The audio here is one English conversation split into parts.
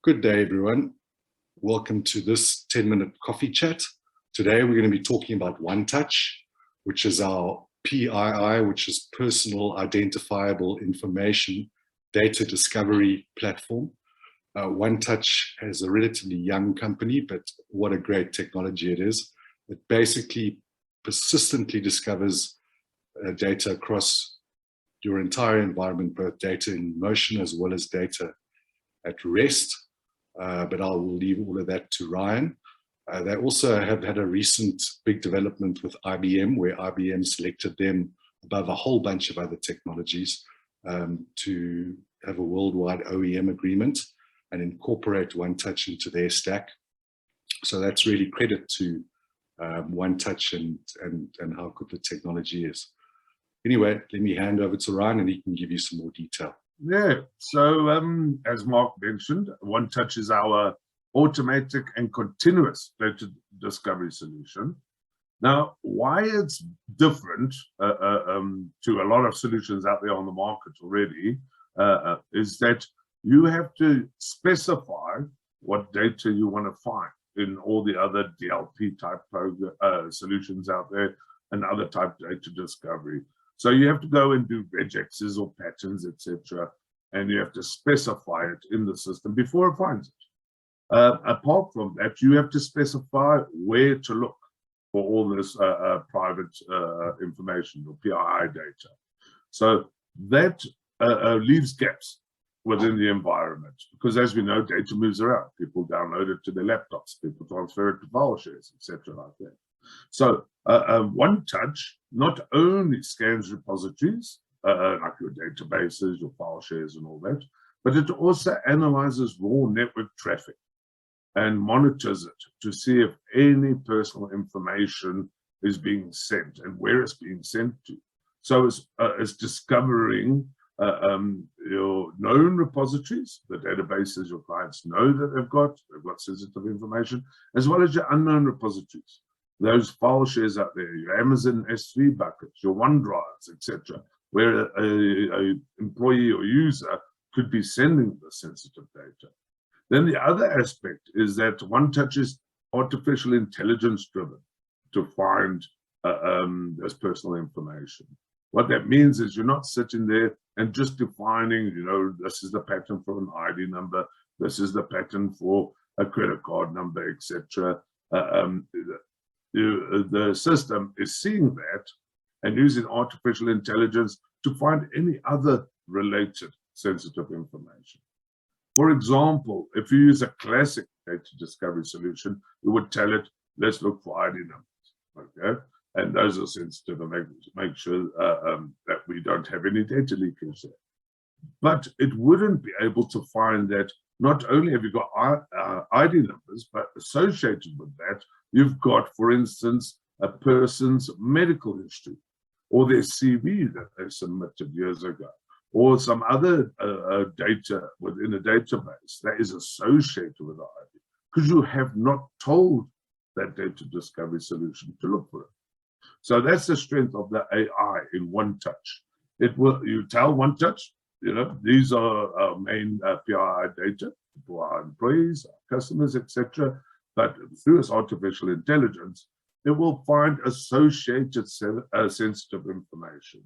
Good day, everyone. Welcome to this 10-minute coffee chat. Today, we're going to be talking about OneTouch, which is our PII, which is Personal Identifiable Information Data Discovery Platform. OneTouch is a relatively young company, but what a great technology it is. It basically persistently discovers data across your entire environment, both data in motion as well as data at rest. But I'll leave all of that to Ryan. They also have had a recent big development with IBM, where IBM selected them above a whole bunch of other technologies to have a worldwide OEM agreement and incorporate OneTouch into their stack. So that's really credit to OneTouch and how good the technology is. Anyway, let me hand over to Ryan and he can give you some more detail. Yeah, so as Mark mentioned, OneTouch is our automatic and continuous data discovery solution. Now, why it's different to a lot of solutions out there on the market already is that you have to specify what data you want to find in all the other DLP type solutions out there and other type data discovery. So you have to go and do regexes or patterns, etc., and you have to specify it in the system before it finds it. Apart from that, you have to specify where to look for all this private information or PII data. So that leaves gaps within the environment, because as we know, data moves around. People download it to their laptops, people transfer it to file shares, etc., like that. So OneTouch not only scans repositories, like your databases, your file shares and all that, but it also analyzes raw network traffic and monitors it to see if any personal information is being sent and where it's being sent to. So it's discovering your known repositories, the databases your clients know that they've got sensitive information, as well as your unknown repositories. Those file shares out there, your Amazon S3 buckets, your OneDrives, etc., where an employee or user could be sending the sensitive data. Then the other aspect is that OneTouch is artificial intelligence driven to find this personal information. What that means is you're not sitting there and just defining, this is the pattern for an ID number, this is the pattern for a credit card number, etc. The system is seeing that and using artificial intelligence to find any other related sensitive information. For example, if you use a classic data discovery solution, you would tell it, let's look for ID numbers, okay? And those are sensitive and make sure that we don't have any data leakage there. But it wouldn't be able to find that not only have you got ID numbers, but associated with that, you've got, for instance, a person's medical history or their CV that they submitted years ago, or some other data within a database that is associated with the ID, because you have not told that data discovery solution to look for it. So that's the strength of the AI in OneTouch. You tell OneTouch, these are our main PII data for our employees, our customers, etc. But through its artificial intelligence, it will find associated sensitive information.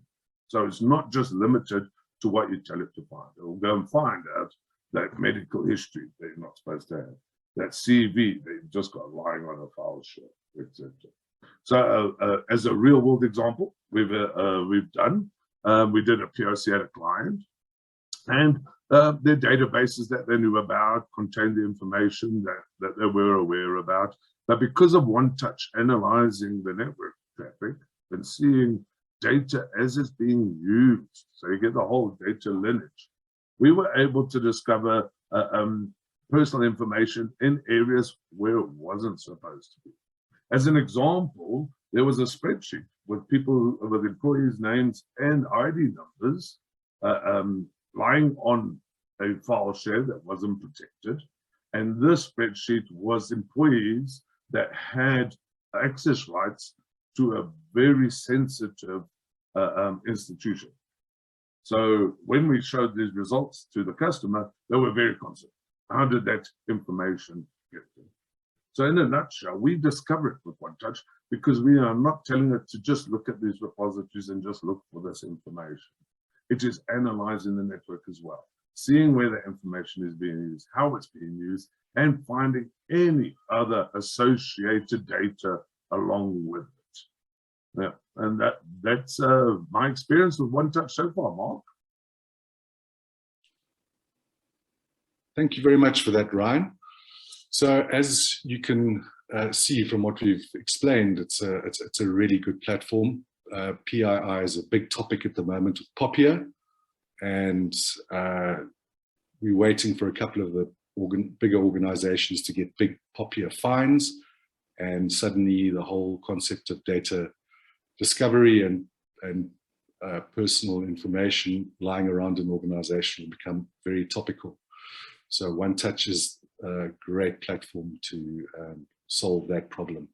So it's not just limited to what you tell it to find. It will go and find out that medical history that you're not supposed to have, that CV that you've just got lying on a file share, etc. So as a real world example, we've done, we did a POC at a client, and their databases that they knew about contained the information that they were aware about. But because of OneTouch analyzing the network traffic and seeing data as it's being used, so you get the whole data lineage, we were able to discover personal information in areas where it wasn't supposed to be. As an example, there was a spreadsheet with with employees' names and ID numbers lying on a file share that wasn't protected. And this spreadsheet was employees that had access rights to a very sensitive institution. So when we showed these results to the customer, they were very concerned, how did that information get there? So in a nutshell, we discover it with one touch because we are not telling it to just look at these repositories and just look for this information. It is analyzing the network as well, seeing where the information is being used, how it's being used, and finding any other associated data along with it. Yeah, and that's my experience with One Touch so far, Mark. Thank you very much for that, Ryan. So as you can see from what we've explained, it's a really good platform. PII is a big topic at the moment with Popia, and we're waiting for a couple of the bigger organizations to get big Popia fines, and suddenly the whole concept of data discovery and personal information lying around an organization will become very topical. So One Touch is a great platform to solve that problem.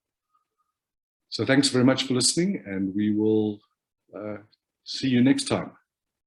So thanks very much for listening, and we will see you next time.